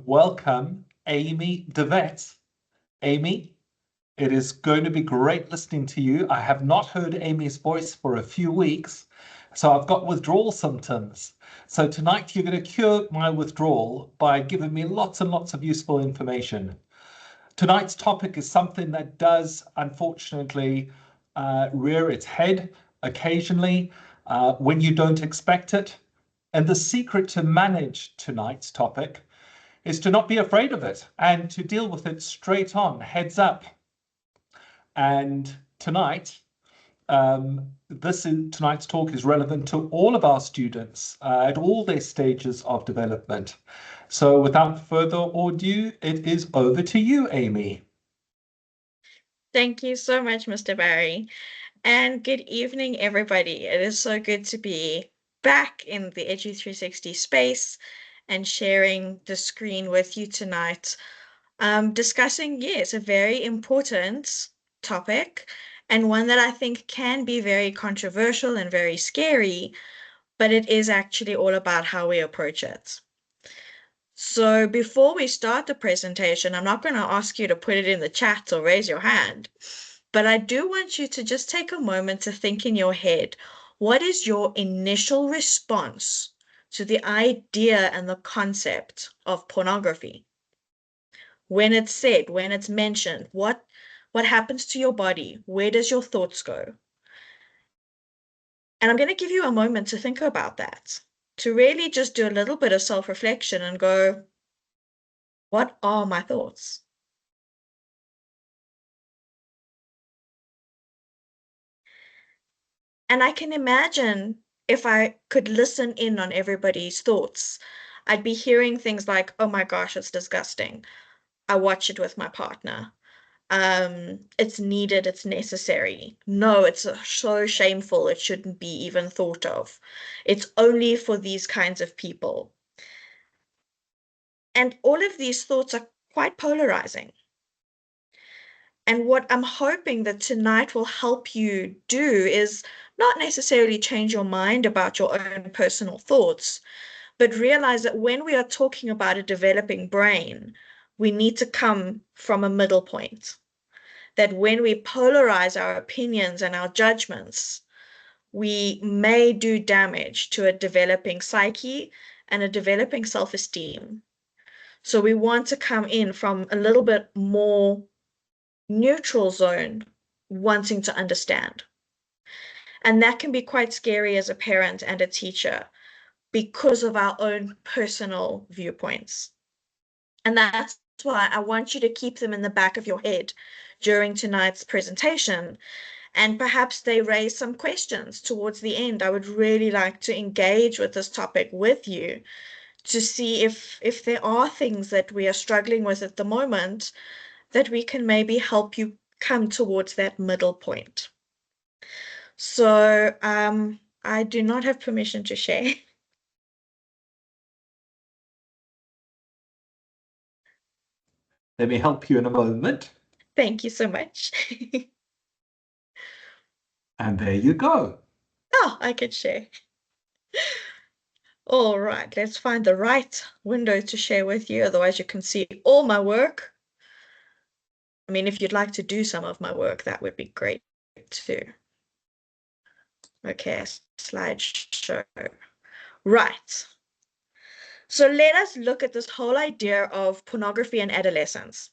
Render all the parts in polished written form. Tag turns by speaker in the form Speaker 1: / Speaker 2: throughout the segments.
Speaker 1: welcome Amy DeVette. Amy, it is going to be great listening to you. I have not heard Amy's voice for a few weeks, so I've got withdrawal symptoms. So tonight you're going to cure my withdrawal by giving me lots and lots of useful information. Tonight's topic is something that does, unfortunately, rear its head occasionally when you don't expect it. And the secret to manage tonight's topic is to not be afraid of it and to deal with it straight on, heads up. And tonight, tonight's talk is relevant to all of our students at all their stages of development. So without further ado, it is over to you, Amy.
Speaker 2: Thank you so much, Mr. Barry. And good evening, everybody. It is so good to be back in the EDU360 space and sharing the screen with you tonight, discussing, yes, a very important topic and one that I think can be very controversial and very scary, but it is actually all about how we approach it. So before we start the presentation, I'm not going to ask you to put it in the chat or raise your hand, but I do want you to just take a moment to think in your head, what is your initial response to the idea and the concept of pornography? When it's said, when it's mentioned, what happens to your body? Where does your thoughts go? And I'm going to give you a moment to think about that, to really just do a little bit of self-reflection and go, what are my thoughts? And I can imagine if I could listen in on everybody's thoughts, I'd be hearing things like, oh my gosh, it's disgusting. I watch it with my partner. It's needed, it's necessary. No, it's so shameful, it shouldn't be even thought of. It's only for these kinds of people. And all of these thoughts are quite polarizing. And what I'm hoping that tonight will help you do is not necessarily change your mind about your own personal thoughts, but realize that when we are talking about a developing brain, we need to come from a middle point. That when we polarize our opinions and our judgments, we may do damage to a developing psyche and a developing self-esteem. So we want to come in from a little bit more neutral zone, wanting to understand. And that can be quite scary as a parent and a teacher because of our own personal viewpoints. And that's why I want you to keep them in the back of your head during tonight's presentation. And perhaps they raise some questions towards the end. I would really like to engage with this topic with you to see if there are things that we are struggling with at the moment that we can maybe help you come towards that middle point. So I do not have permission to share.
Speaker 1: Let me help you in a moment.
Speaker 2: Thank you so much.
Speaker 1: And there you go.
Speaker 2: Oh, I can share. All right, let's find the right window to share with you. Otherwise, you can see all my work. I mean, if you'd like to do some of my work, that would be great too. Okay, slideshow. Right. So let us look at this whole idea of pornography and adolescence.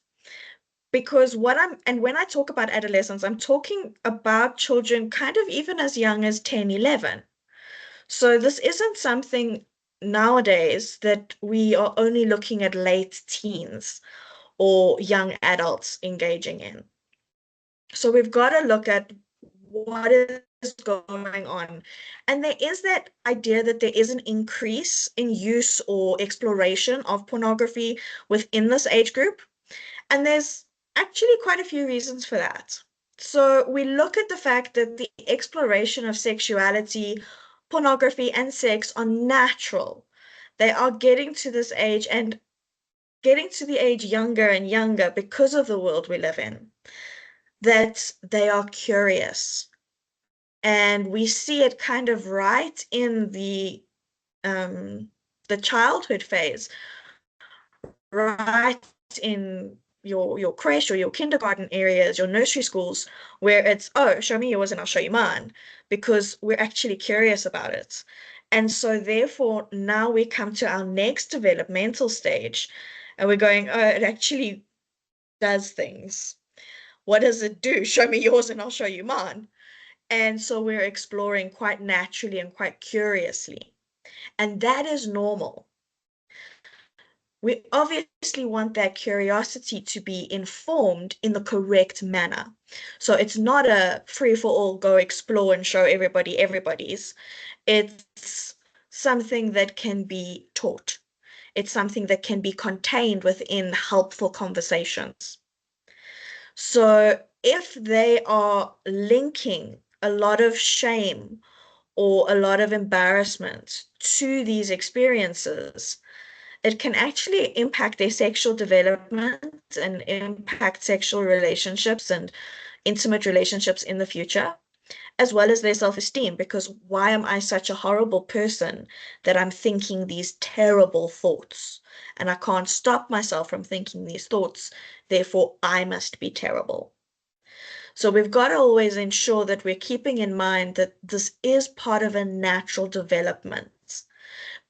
Speaker 2: Because when I talk about adolescence, I'm talking about children kind of even as young as 10, 11. So this isn't something nowadays that we are only looking at late teens or young adults engaging in. So we've got to look at what is going on. And there is that idea that there is an increase in use or exploration of pornography within this age group. And there's actually quite a few reasons for that. So we look at the fact that the exploration of sexuality, pornography, and sex are natural. They are getting to this age and getting to the age younger and younger because of the world we live in, that they are curious. And we see it kind of right in the childhood phase, right in your creche or your kindergarten areas, your nursery schools, where it's, oh, show me yours and I'll show you mine, because we're actually curious about it. And so therefore now we come to our next developmental stage and we're going, oh, it actually does things. What does it do? Show me yours and I'll show you mine. And so we're exploring quite naturally and quite curiously. And that is normal. We obviously want that curiosity to be informed in the correct manner. So it's not a free for all, go explore and show everybody everybody's. It's something that can be taught. It's something that can be contained within helpful conversations. So if they are linking a lot of shame or a lot of embarrassment to these experiences, it can actually impact their sexual development and impact sexual relationships and intimate relationships in the future, as well as their self-esteem. Because why am I such a horrible person that I'm thinking these terrible thoughts? And I can't stop myself from thinking these thoughts, therefore I must be terrible. So we've got to always ensure that we're keeping in mind that this is part of a natural development,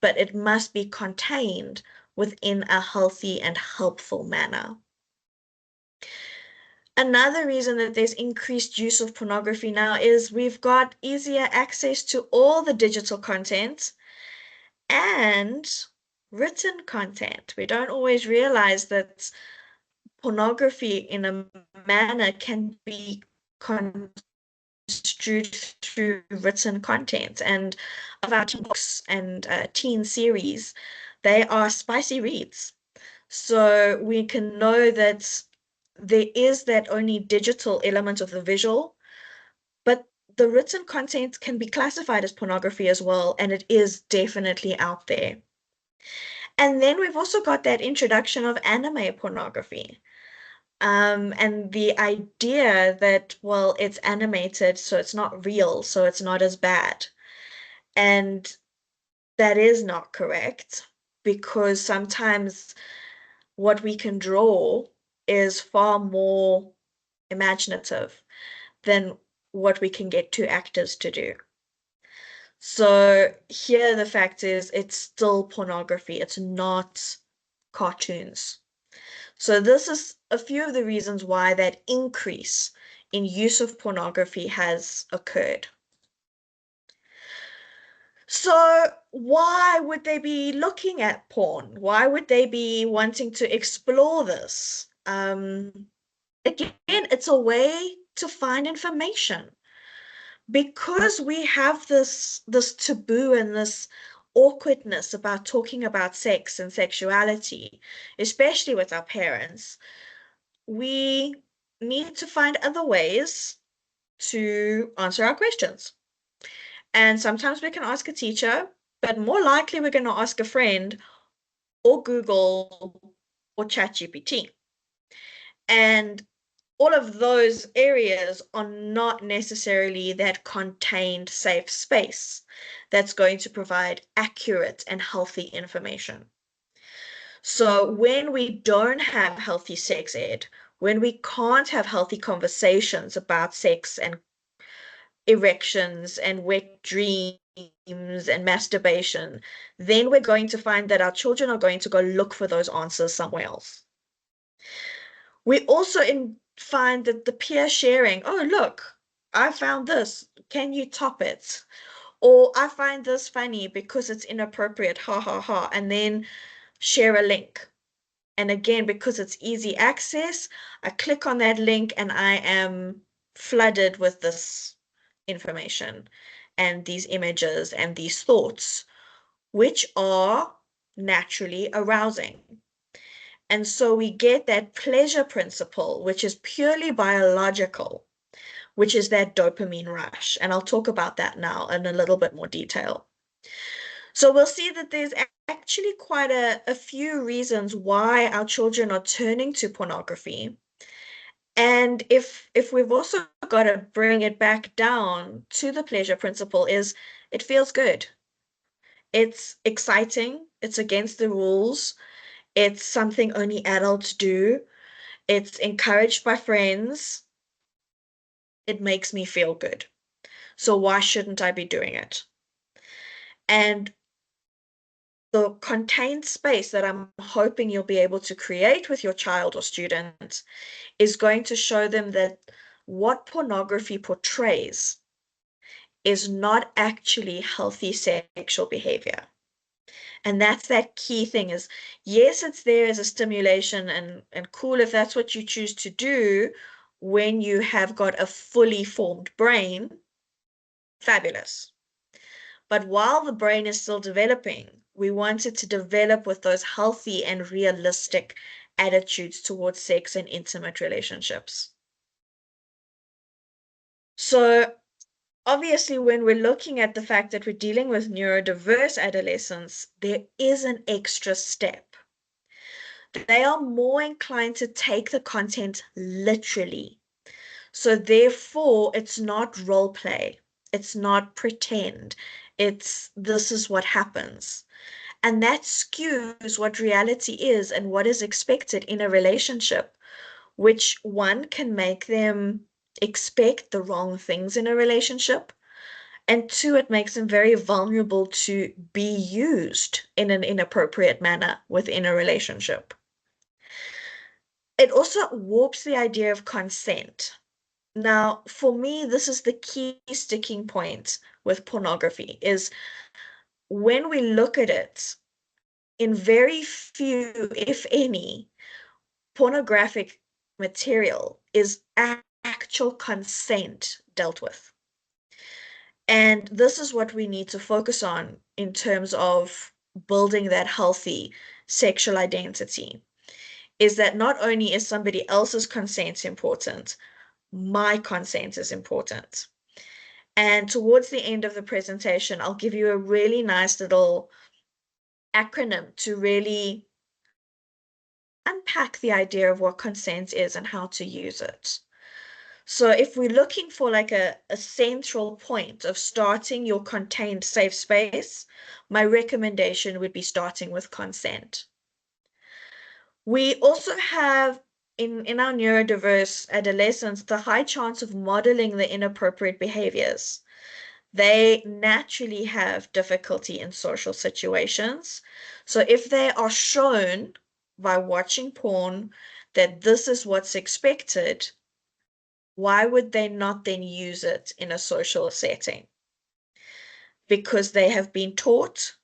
Speaker 2: but it must be contained within a healthy and helpful manner. Another reason that there's increased use of pornography now is we've got easier access to all the digital content and written content. We don't always realize that pornography in a manner can be construed through written content. And of our teen books and teen series, they are spicy reads. So we can know that there is that only digital element of the visual, but the written content can be classified as pornography as well, and it is definitely out there. And then we've also got that introduction of anime pornography. And the idea that, well, it's animated, so it's not real, so it's not as bad. And that is not correct, because sometimes what we can draw is far more imaginative than what we can get two actors to do. So here the fact is it's still pornography. It's not cartoons. So this is a few of the reasons why that increase in use of pornography has occurred. So why would they be looking at porn? Why would they be wanting to explore this? Again, it's a way to find information. Because we have this taboo and this awkwardness about talking about sex and sexuality, especially with our parents, we need to find other ways to answer our questions. And sometimes we can ask a teacher, but more likely we're going to ask a friend or Google or ChatGPT. And all of those areas are not necessarily that contained safe space that's going to provide accurate and healthy information. So when we don't have healthy sex ed, when we can't have healthy conversations about sex and erections and wet dreams and masturbation, then we're going to find that our children are going to go look for those answers somewhere else. We also find that the peer sharing, oh, look, I found this. Can you top it? Or I find this funny because it's inappropriate, ha ha ha, and then share a link. And again, because it's easy access, I click on that link and I am flooded with this information and these images and these thoughts, which are naturally arousing. And so we get that pleasure principle, which is purely biological, which is that dopamine rush. And I'll talk about that now in a little bit more detail. So we'll see that there's actually quite a few reasons why our children are turning to pornography. And if we've also got to bring it back down to the pleasure principle, is it feels good. It's exciting, it's against the rules, It's something only adults do. It's encouraged by friends. It makes me feel good. So why shouldn't I be doing it? And the contained space that I'm hoping you'll be able to create with your child or student is going to show them that what pornography portrays is not actually healthy sexual behavior. And that's that key thing is, yes, it's there as a stimulation and cool if that's what you choose to do when you have got a fully formed brain, fabulous. But while the brain is still developing, we want it to develop with those healthy and realistic attitudes towards sex and intimate relationships. So obviously, when we're looking at the fact that we're dealing with neurodiverse adolescents, there is an extra step. They are more inclined to take the content literally. So therefore, it's not role play. It's not pretend. It's this is what happens. And that skews what reality is and what is expected in a relationship, which one can make them expect the wrong things in a relationship. And two, it makes them very vulnerable to be used in an inappropriate manner within a relationship. It also warps the idea of consent. Now, for me, this is the key sticking point with pornography is when we look at it, in very few, if any, pornographic material is actual consent dealt with. And this is what we need to focus on in terms of building that healthy sexual identity, is that not only is somebody else's consent important, my consent is important. And towards the end of the presentation, I'll give you a really nice little acronym to really unpack the idea of what consent is and how to use it. So if we're looking for like a central point of starting your contained safe space, my recommendation would be starting with consent. We also have in our neurodiverse adolescents the high chance of modeling the inappropriate behaviors. They naturally have difficulty in social situations. So if they are shown by watching porn that this is what's expected, why would they not then use it in a social setting? Because they have been taught,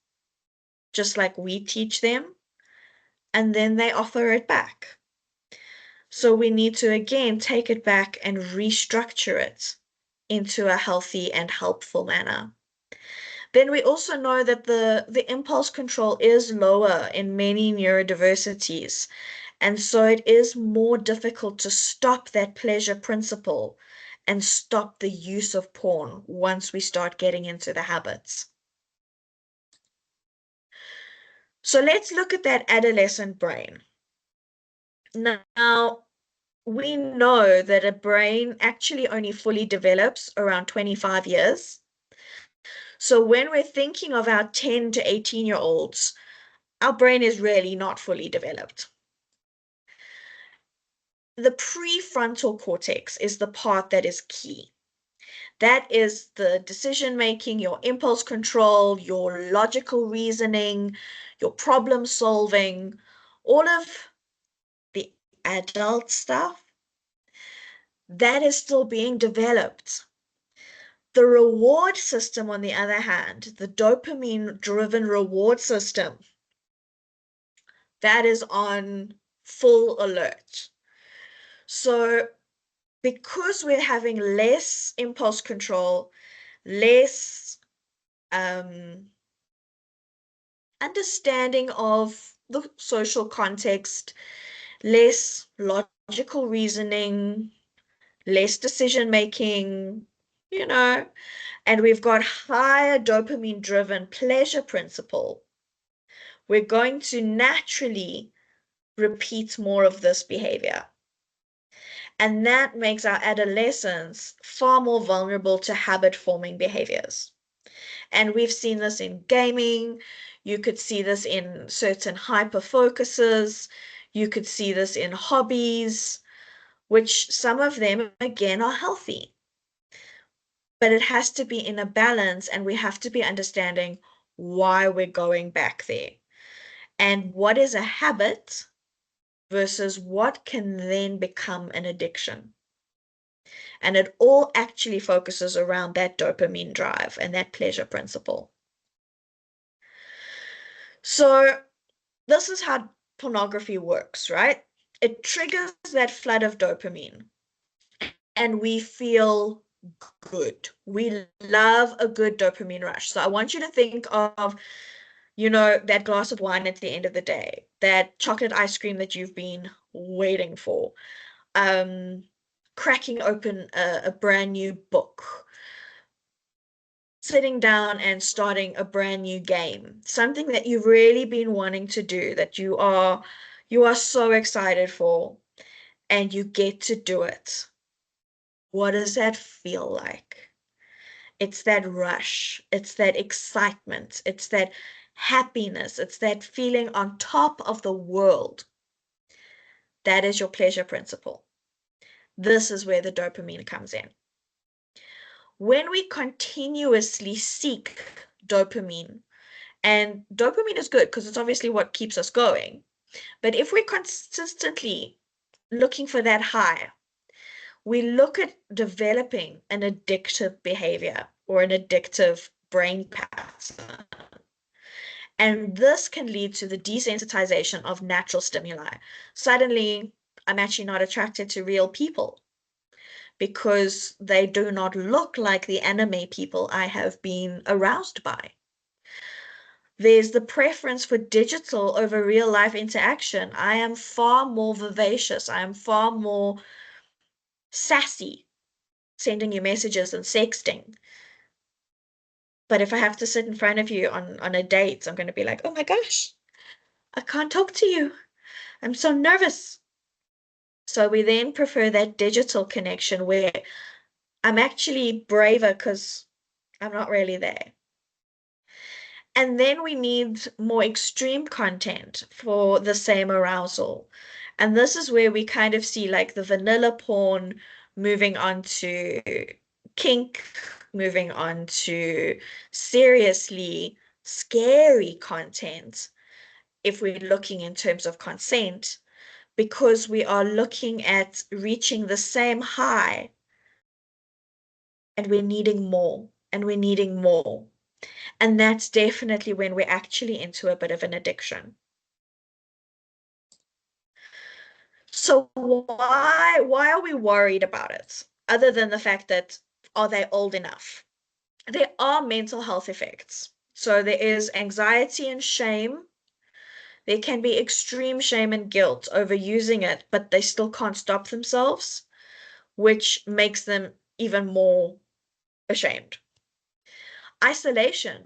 Speaker 2: just like we teach them, and then they offer it back. So we need to again take it back and restructure it into a healthy and helpful manner. Then we also know that the impulse control is lower in many neurodiversities. And so it is more difficult to stop that pleasure principle and stop the use of porn once we start getting into the habits. So let's look at that adolescent brain. Now, we know that a brain actually only fully develops around 25 years. So when we're thinking of our 10 to 18-year-olds, our brain is really not fully developed. The prefrontal cortex is the part that is key. That is the decision making, your impulse control, your logical reasoning, your problem solving, all of the adult stuff that is still being developed. The reward system, on the other hand, the dopamine driven reward system, that is on full alert. So, because we're having less impulse control, less understanding of the social context, less logical reasoning, less decision making, you know, and we've got higher dopamine driven pleasure principle, we're going to naturally repeat more of this behavior. And that makes our adolescents far more vulnerable to habit forming behaviors. And we've seen this in gaming. You could see this in certain hyper focuses. You could see this in hobbies, which some of them, again, are healthy. But it has to be in a balance, and we have to be understanding why we're going back there and what is a habit versus what can then become an addiction. And it all actually focuses around that dopamine drive and that pleasure principle. So this is how pornography works, right? It triggers that flood of dopamine and we feel good. We love a good dopamine rush. So I want you to think of, that glass of wine at the end of the day, that chocolate ice cream that you've been waiting for, cracking open a brand new book, sitting down and starting a brand new game, something that you've really been wanting to do, that you are so excited for, and you get to do it. What does that feel like? It's that rush, it's that excitement, it's that happiness, it's that feeling on top of the world. That is your pleasure principle. This is where the dopamine comes in. When we continuously seek dopamine, and dopamine is good because it's obviously what keeps us going, but if we're consistently looking for that high, we look at developing an addictive behavior or an addictive brain pattern. And this can lead to the desensitization of natural stimuli. Suddenly, I'm actually not attracted to real people because they do not look like the anime people I have been aroused by. There's the preference for digital over real life interaction. I am far more vivacious. I am far more sassy sending you messages and sexting. But if I have to sit in front of you on a date, I'm going to be like, oh my gosh, I can't talk to you. I'm so nervous. So we then prefer that digital connection where I'm actually braver because I'm not really there. And then we need more extreme content for the same arousal. And this is where we kind of see like the vanilla porn moving on to kink, moving on to seriously scary content if we're looking in terms of consent, because we are looking at reaching the same high and we're needing more and we're needing more. And that's definitely when we're actually into a bit of an addiction. So why are we worried about it? Other than the fact that, are they old enough? There are mental health effects. So there is anxiety and shame. There can be extreme shame and guilt over using it, but they still can't stop themselves, which makes them even more ashamed. Isolation.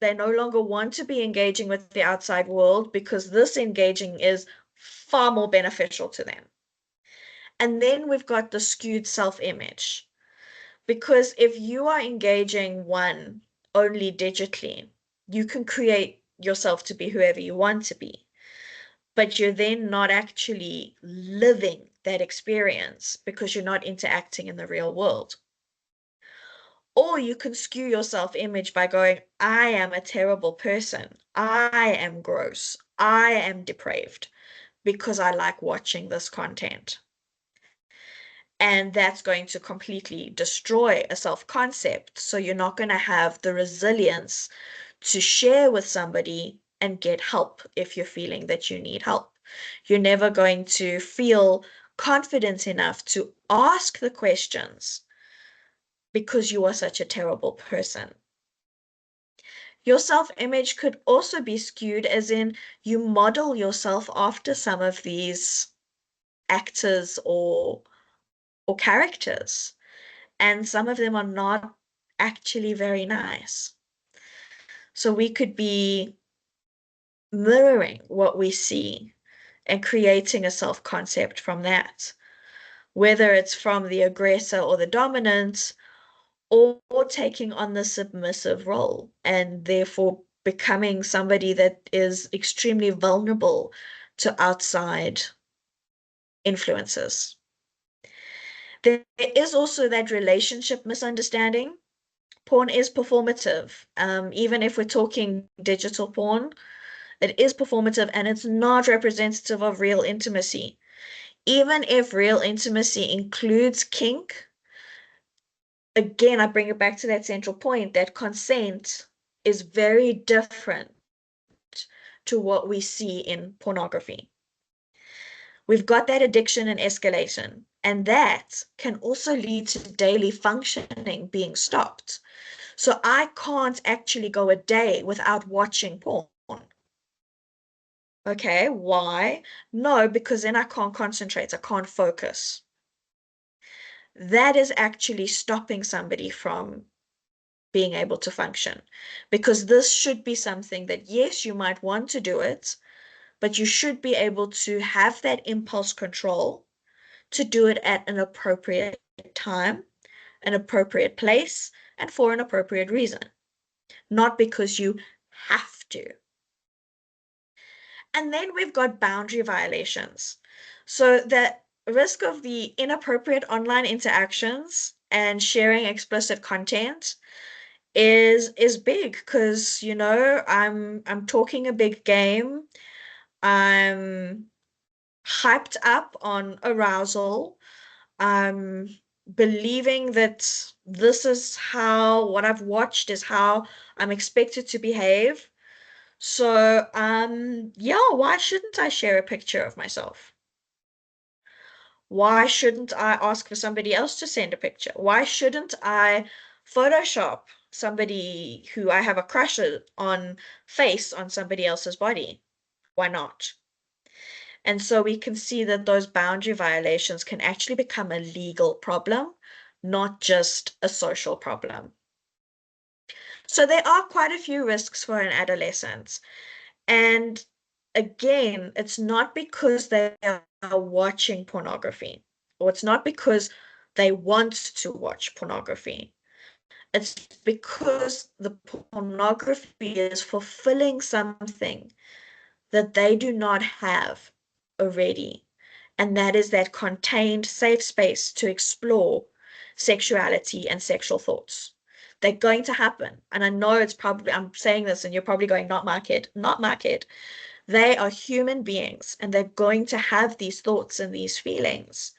Speaker 2: They no longer want to be engaging with the outside world because this engaging is far more beneficial to them. And then we've got the skewed self-image. Because if you are engaging one only digitally, you can create yourself to be whoever you want to be, but you're then not actually living that experience because you're not interacting in the real world. Or you can skew your self-image by going, I am a terrible person. I am gross. I am depraved because I like watching this content. And that's going to completely destroy a self-concept. So you're not going to have the resilience to share with somebody and get help if you're feeling that you need help. You're never going to feel confident enough to ask the questions because you are such a terrible person. Your self-image could also be skewed, as in you model yourself after some of these actors or characters, and some of them are not actually very nice. So we could be mirroring what we see and creating a self-concept from that, whether it's from the aggressor or the dominant, or taking on the submissive role and therefore becoming somebody that is extremely vulnerable to outside influences. There is also that relationship misunderstanding. Porn is performative. Even if we're talking digital porn, it is performative and it's not representative of real intimacy. Even if real intimacy includes kink, again, I bring it back to that central point that consent is very different to what we see in pornography. We've got that addiction and escalation, and that can also lead to daily functioning being stopped. So I can't actually go a day without watching porn. Okay, why? No, because then I can't concentrate, I can't focus. That is actually stopping somebody from being able to function. Because this should be something that, yes, you might want to do it, but you should be able to have that impulse control to do it at an appropriate time, an appropriate place, and for an appropriate reason, not because you have to. And then we've got boundary violations. So the risk of the inappropriate online interactions and sharing explicit content is big because I'm talking a big game. I'm hyped up on arousal. I'm believing that this is how what I've watched is how I'm expected to behave. So, yeah, why shouldn't I share a picture of myself? Why shouldn't I ask for somebody else to send a picture? Why shouldn't I Photoshop somebody who I have a crush on face on somebody else's body? Why not? And so we can see that those boundary violations can actually become a legal problem, not just a social problem. So there are quite a few risks for an adolescent. And again, it's not because they are watching pornography, or it's not because they want to watch pornography. It's because the pornography is fulfilling something that they do not have already. And that is that contained, safe space to explore sexuality and sexual thoughts. They're going to happen. And I know it's probably, I'm saying this and you're probably going, not my kid, not my kid. They are human beings and they're going to have these thoughts and these feelings.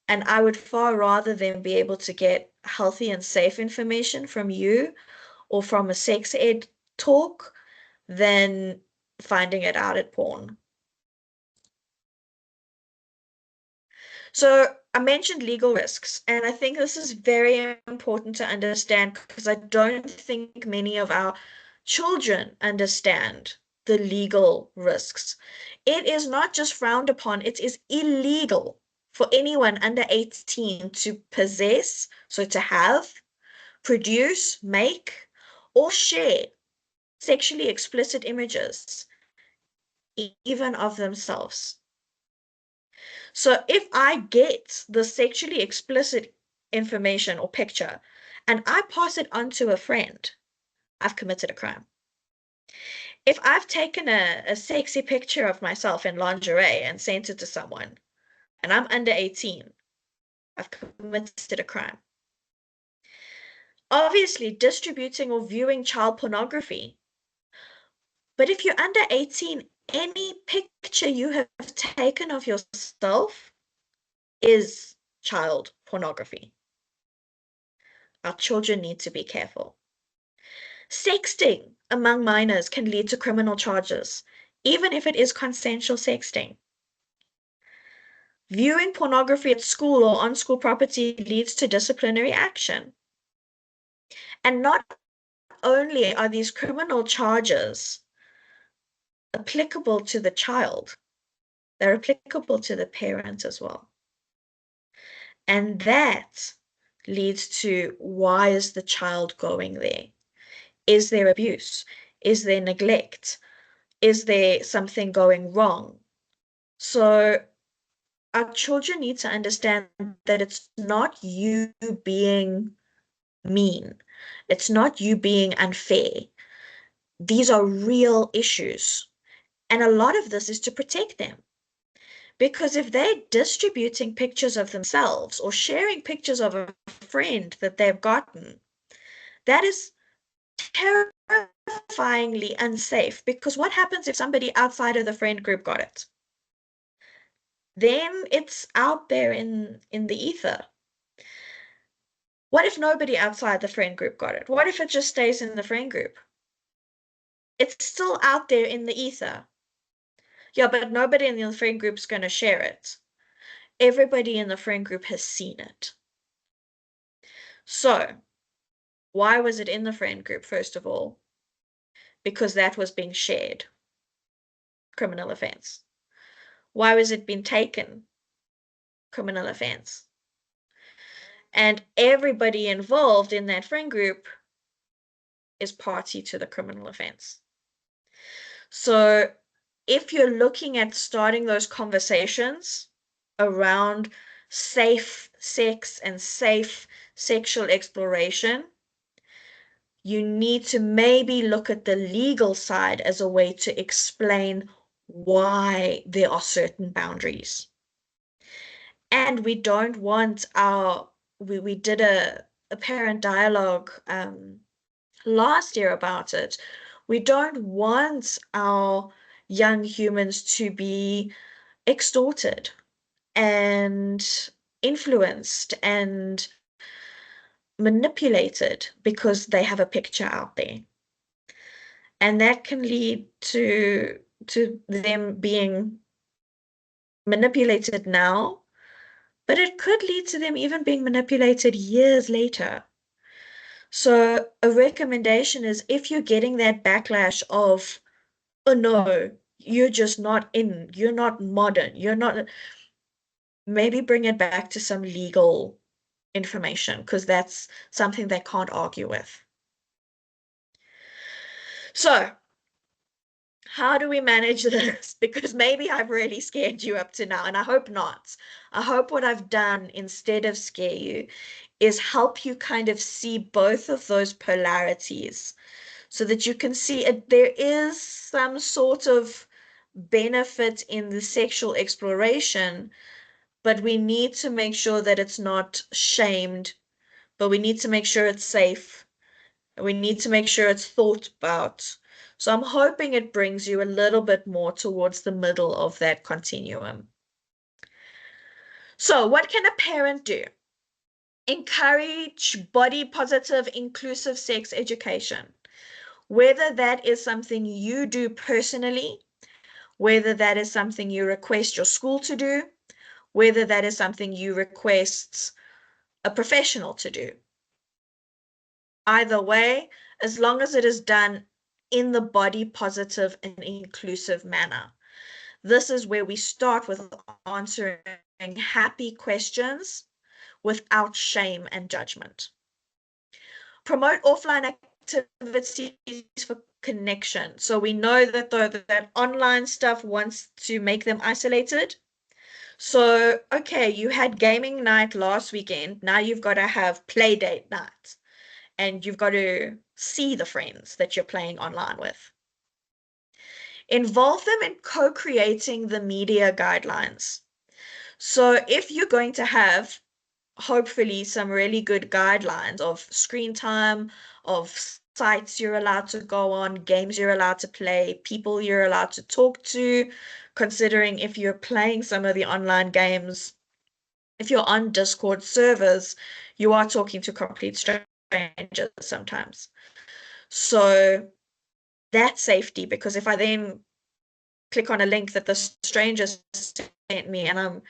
Speaker 2: And I would far rather them be able to get healthy and safe information from you or from a sex ed talk than finding it out at porn. So I mentioned legal risks, and I think this is very important to understand because I don't think many of our children understand the legal risks. It is not just frowned upon, it is illegal for anyone under 18 to possess, so to have, produce, make, or share sexually explicit images, even of themselves. So if I get the sexually explicit information or picture and I pass it on to a friend, I've committed a crime. If I've taken a sexy picture of myself in lingerie and sent it to someone and I'm under 18, I've committed a crime. Obviously, distributing or viewing child pornography. But if you're under 18, any picture you have taken of yourself is child pornography. Our children need to be careful. Sexting among minors can lead to criminal charges, even if it is consensual sexting. Viewing pornography at school or on school property leads to disciplinary action. And not only are these criminal charges applicable to the child, they're applicable to the parent as well. And that leads to, why is the child going there? Is there abuse? Is there neglect? Is there something going wrong? So our children need to understand that it's not you being mean. It's not you being unfair. These are real issues. And a lot of this is to protect them. Because if they're distributing pictures of themselves or sharing pictures of a friend that they've gotten, that is terrifyingly unsafe. Because what happens if somebody outside of the friend group got it? Then it's out there in the ether. What if nobody outside the friend group got it? What if it just stays in the friend group? It's still out there in the ether. Yeah, but nobody in the friend group's going to share it. Everybody in the friend group has seen it. So, why was it in the friend group, first of all? Because that was being shared. Criminal offense. Why was it being taken? Criminal offense. And everybody involved in that friend group is party to the criminal offense. So if you're looking at starting those conversations around safe sex and safe sexual exploration, you need to maybe look at the legal side as a way to explain why there are certain boundaries. And we don't want we did a parent dialogue last year about it. We don't want our young humans to be extorted and influenced and manipulated because they have a picture out there. And that can lead to them being manipulated now, but it could lead to them even being manipulated years later. So a recommendation is if you're getting that backlash of, oh no, you're just not in, you're not modern, you're not, maybe bring it back to some legal information because that's something they can't argue with. So, how do we manage this? Because maybe I've really scared you up to now, and I hope not. I hope what I've done instead of scare you is help you kind of see both of those polarities so that you can see it, there is some sort of benefit in the sexual exploration, but we need to make sure that it's not shamed, but we need to make sure it's safe. We need to make sure it's thought about. So I'm hoping it brings you a little bit more towards the middle of that continuum. So what can a parent do? Encourage body positive, inclusive sex education. Whether that is something you do personally, whether that is something you request your school to do, whether that is something you request a professional to do. Either way, as long as it is done in the body positive and inclusive manner. This is where we start with answering happy questions without shame and judgment. Promote offline activities for connection. So we know that that online stuff wants to make them isolated. So, okay, you had gaming night last weekend. Now you've got to have play date night. And you've got to see the friends that you're playing online with. Involve them in co-creating the media guidelines. So if you're going to have, hopefully, some really good guidelines of screen time, of sites you're allowed to go on, games you're allowed to play, people you're allowed to talk to, considering if you're playing some of the online games, if you're on Discord servers, you are talking to complete strangers sometimes. So that's safety, because if I then click on a link that the stranger sent me and I'm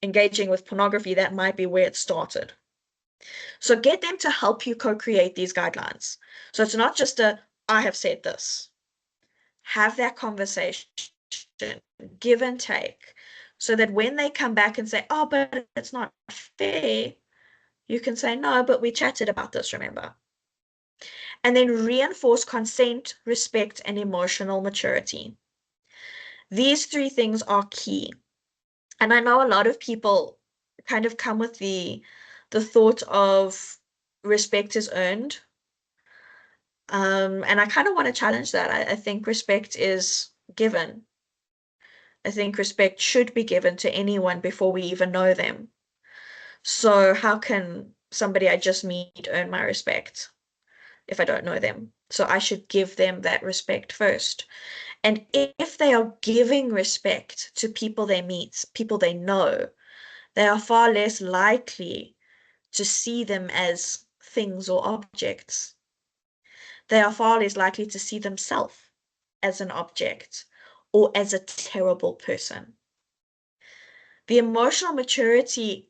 Speaker 2: engaging with pornography, that might be where it started. So get them to help you co-create these guidelines. So it's not just I have said this. Have that conversation, give and take, so that when they come back and say, oh, but it's not fair, you can say, no, but we chatted about this, remember? And then reinforce consent, respect, and emotional maturity. These three things are key. And I know a lot of people kind of come with the thought of, respect is earned. And I kind of want to challenge that. I think respect is given. I think respect should be given to anyone before we even know them. So how can somebody I just meet earn my respect if I don't know them? So I should give them that respect first. And if they are giving respect to people they meet, people they know, they are far less likely to see them as things or objects. They are far less likely to see themselves as an object or as a terrible person. The emotional maturity,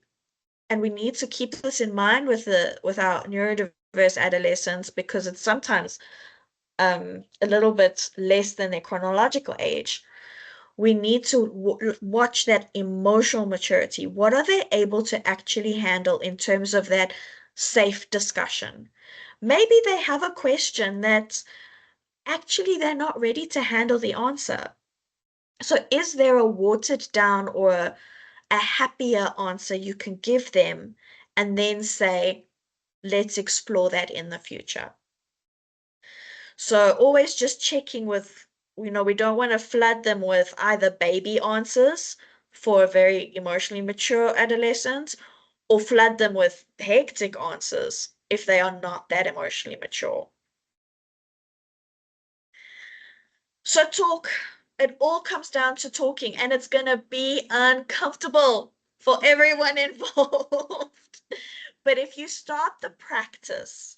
Speaker 2: and we need to keep this in mind with our neurodiverse adolescents because it's sometimes a little bit less than their chronological age. We need to watch that emotional maturity. What are they able to actually handle in terms of that safe discussion? Maybe they have a question that actually they're not ready to handle the answer. So, is there a watered down or a happier answer you can give them and then say, let's explore that in the future? So, always just checking with, we don't want to flood them with either baby answers for a very emotionally mature adolescent or flood them with hectic answers if they are not that emotionally mature. So talk. It all comes down to talking, and it's going to be uncomfortable for everyone involved. But if you start the practice,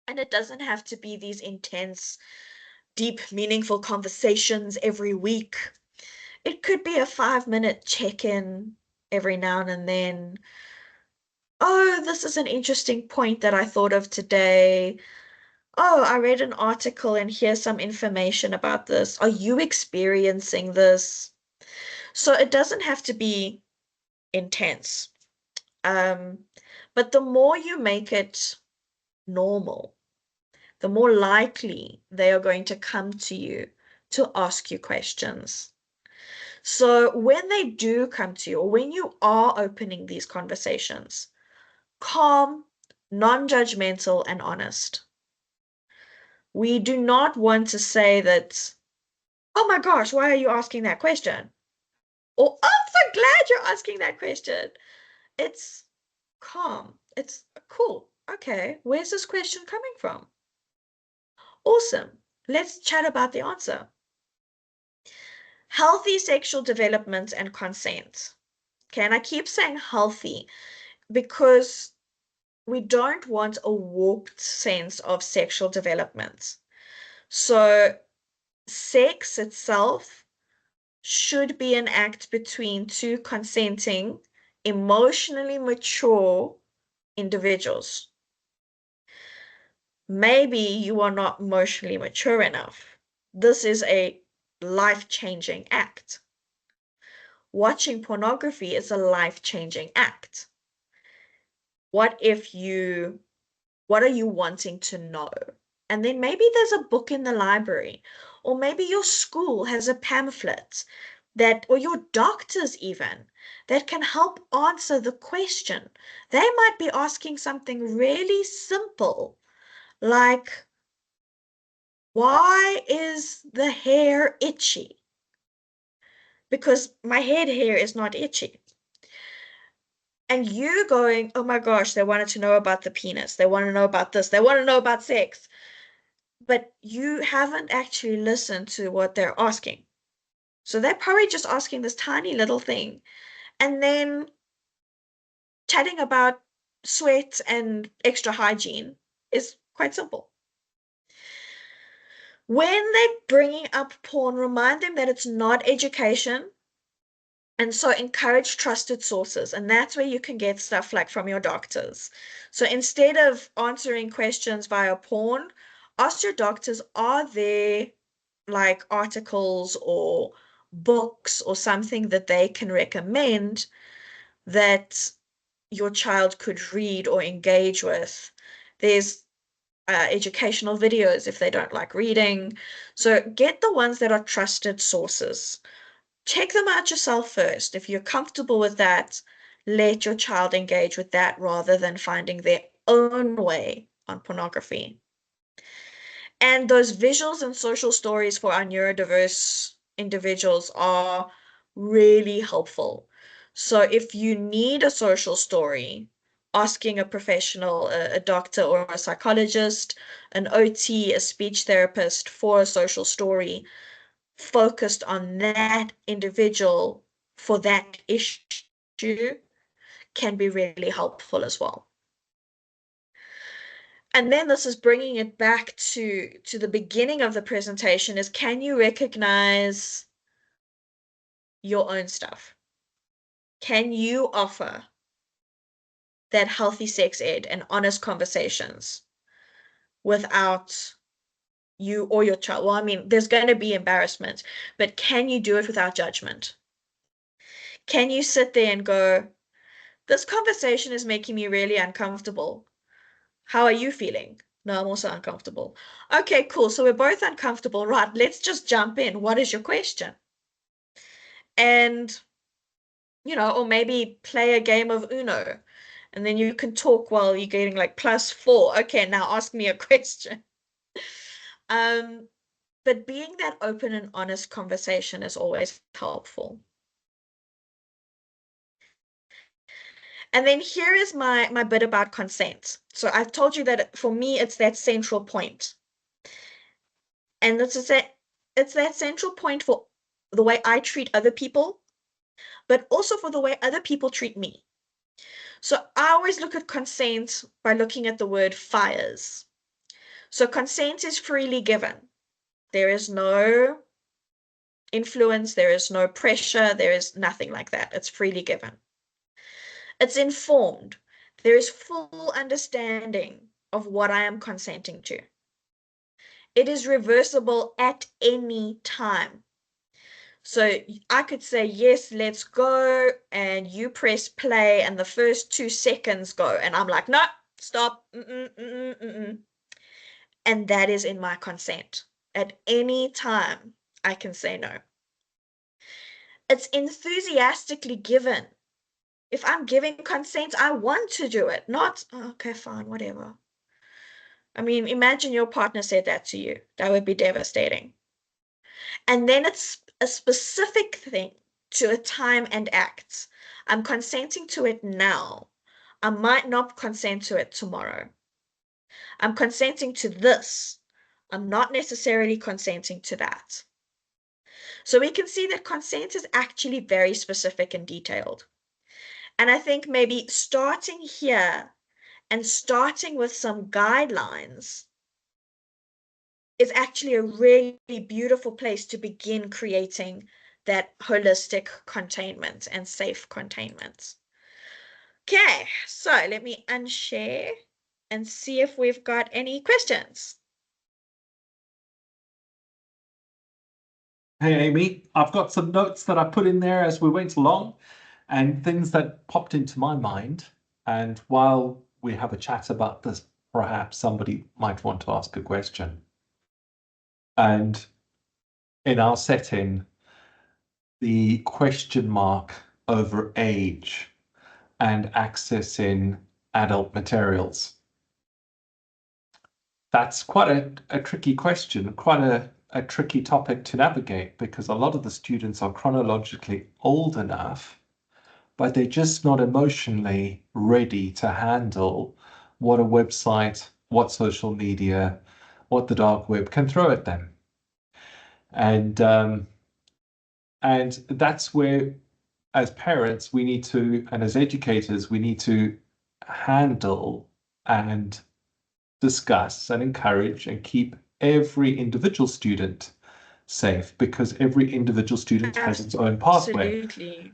Speaker 2: and it doesn't have to be these intense, deep, meaningful conversations every week, it could be a 5-minute check in every now and then. Oh, this is an interesting point that I thought of today. Oh, I read an article and here's some information about this. Are you experiencing this? So it doesn't have to be intense. Um, but the more you make it normal, the more likely they are going to come to you to ask you questions. So when they do come to you, or when you are opening these conversations, calm, non-judgmental, and honest. We do not want to say that, oh my gosh, why are you asking that question? Or, oh, I'm so glad you're asking that question. It's calm. It's cool. Okay, where's this question coming from? Awesome. Let's chat about the answer. Healthy sexual development and consent. Okay, and I keep saying healthy because we don't want a warped sense of sexual development. So, sex itself should be an act between two consenting, emotionally mature individuals. Maybe you are not emotionally mature enough. This is a life-changing act. Watching pornography is a life-changing act. What are you wanting to know? And then maybe there's a book in the library, or maybe your school has a pamphlet or your doctors even, that can help answer the question. They might be asking something really simple, like, why is the hair itchy? Because my head hair is not itchy. And you going, oh my gosh, they wanted to know about the penis. They want to know about this. They want to know about sex. But you haven't actually listened to what they're asking. So they're probably just asking this tiny little thing. And then chatting about sweat and extra hygiene is quite simple. When they're bringing up porn, remind them that it's not education. And so encourage trusted sources. And that's where you can get stuff like from your doctors. So instead of answering questions via porn, ask your doctors, are there like articles or books or something that they can recommend that your child could read or engage with? There's educational videos if they don't like reading. So get the ones that are trusted sources. Check them out yourself first. If you're comfortable with that, let your child engage with that rather than finding their own way on pornography. And those visuals and social stories for our neurodiverse individuals are really helpful. So if you need a social story, asking a professional, a doctor or a psychologist, an OT, a speech therapist for a social story focused on that individual for that issue can be really helpful as well. And then this is bringing it back to the beginning of the presentation is, can you recognize your own stuff? Can you offer that healthy sex ed and honest conversations without you or your child? Well, I mean, there's going to be embarrassment, but can you do it without judgment? Can you sit there and go, this conversation is making me really uncomfortable. How are you feeling? No, I'm also uncomfortable. Okay, cool. So we're both uncomfortable. Right, let's just jump in. What is your question? And, or maybe play a game of Uno. And then you can talk while you're getting like +4. Okay, now ask me a question. But being that open and honest conversation is always helpful. And then here is my bit about consent. So I've told you that for me, it's that central point. And it's that central point for the way I treat other people, but also for the way other people treat me. So I always look at consent by looking at the word fires. So consent is freely given. There is no influence, there is no pressure, there is nothing like that. It's freely given. It's informed. There is full understanding of what I am consenting to. It is reversible at any time. So I could say, yes, let's go, and you press play, and the first 2 seconds go, and I'm like, no, stop. And that is in my consent. At any time, I can say no. It's enthusiastically given. If I'm giving consent, I want to do it, not, okay, fine, whatever. I mean, imagine your partner said that to you. That would be devastating. And then it's a specific thing to a time and act. I'm consenting to it now. I might not consent to it tomorrow. I'm consenting to this. I'm not necessarily consenting to that. So we can see that consent is actually very specific and detailed. And I think maybe starting here and starting with some guidelines is actually a really beautiful place to begin creating that holistic containment and safe containment. Okay, so let me unshare and see if we've got any questions.
Speaker 1: Hey, Amy, I've got some notes that I put in there as we went along and things that popped into my mind. And while we have a chat about this, perhaps somebody might want to ask a question. And in our setting, the question mark over age and accessing adult materials. That's quite a tricky question, quite a tricky topic to navigate because a lot of the students are chronologically old enough, but they're just not emotionally ready to handle what a website, what social media, what the dark web can throw at them. And that's where, as parents, we need to, and as educators, we need to handle and discuss and encourage and keep every individual student safe because every individual student has its own pathway.
Speaker 2: Absolutely.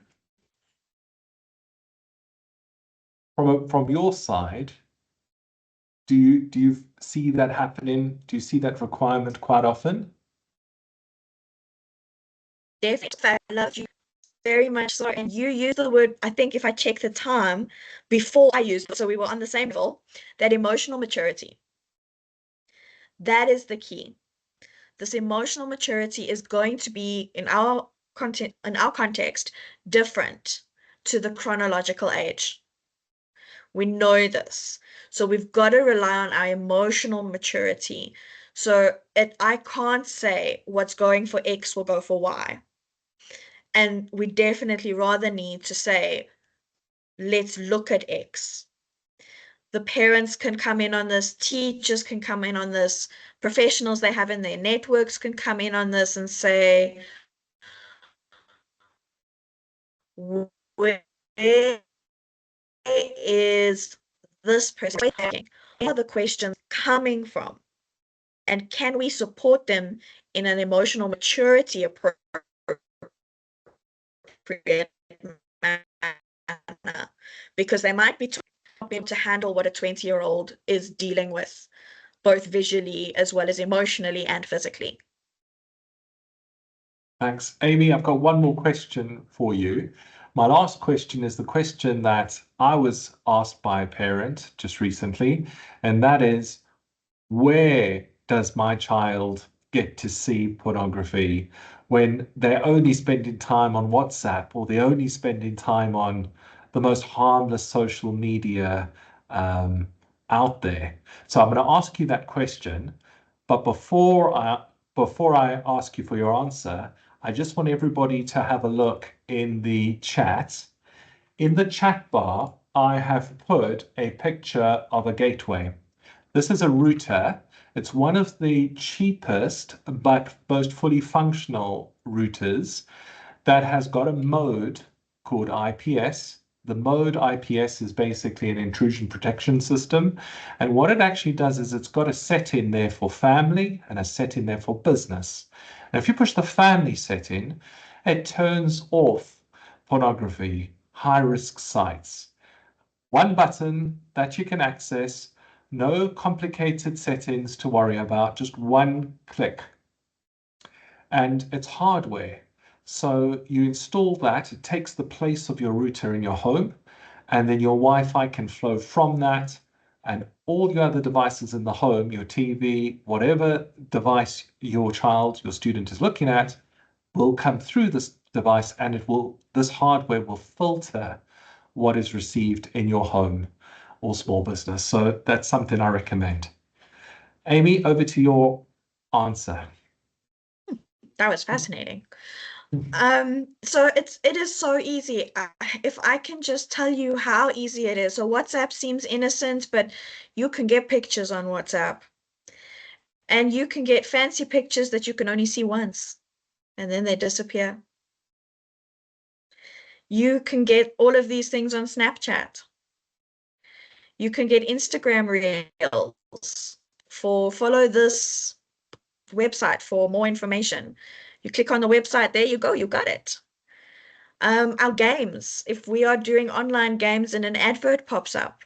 Speaker 1: From your side, do you see that happening? Do you see that requirement quite often?
Speaker 2: Definitely. I love you very much so. And you use the word, I think if I check the time before I used it, so we were on the same level, that emotional maturity. That is the key. This emotional maturity is going to be in our context different to the chronological age. We know this. So we've got to rely on our emotional maturity. So I can't say what's going for X will go for Y. And we definitely rather need to say, let's look at X. The parents can come in on this, teachers can come in on this, professionals they have in their networks can come in on this and say, where is this person thinking? Where are the questions coming from? And can we support them in an emotional maturity appropriate manner? Because they might not be able to handle what a 20-year-old is dealing with, both visually as well as emotionally and physically.
Speaker 1: Thanks. Amy, I've got one more question for you. My last question is the question that I was asked by a parent just recently, and that is, where does my child get to see pornography when they're only spending time on WhatsApp, or they're only spending time on the most harmless social media out there? So I'm going to ask you that question, but before I ask you for your answer, I just want everybody to have a look in the chat. In the chat bar, I have put a picture of a gateway. This is a router. It's one of the cheapest but most fully functional routers that has got a mode called IPS. The mode IPS is basically an intrusion protection system. And what it actually does is it's got a setting there for family and a setting there for business. And if you push the family setting, it turns off pornography, high-risk sites. One button that you can access, no complicated settings to worry about, just one click. And it's hardware. So you install that, it takes the place of your router in your home, and then your Wi-Fi can flow from that, and all your other devices in the home, your TV, whatever device your child, your student is looking at, will come through this device, and this hardware will filter what is received in your home or small business. So that's something I recommend. Amy, over to your answer.
Speaker 2: That was fascinating. So it is so easy. If I can just tell you how easy it is. So WhatsApp seems innocent, but you can get pictures on WhatsApp. And you can get fancy pictures that you can only see once, and then they disappear. You can get all of these things on Snapchat. You can get Instagram Reels for follow this website for more information. You click on the website, there you go, you got it. Our games, if we are doing online games and an advert pops up,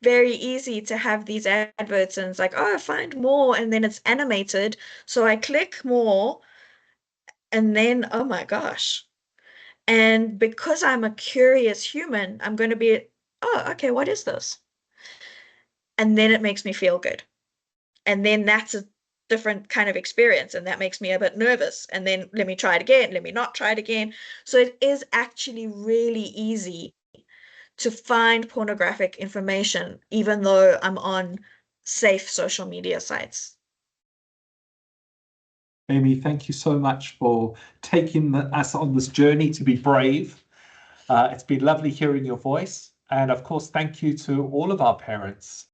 Speaker 2: very easy to have these adverts and it's like, oh, find more, and then it's animated. So I click more and then, oh my gosh. And because I'm a curious human, I'm going to be, oh, okay, what is this? And then it makes me feel good. And then that's a different kind of experience. And that makes me a bit nervous. And then let me try it again. Let me not try it again. So it is actually really easy to find pornographic information, even though I'm on safe social media sites.
Speaker 1: Amy, thank you so much for taking us on this journey to be brave. It's been lovely hearing your voice. And of course, thank you to all of our parents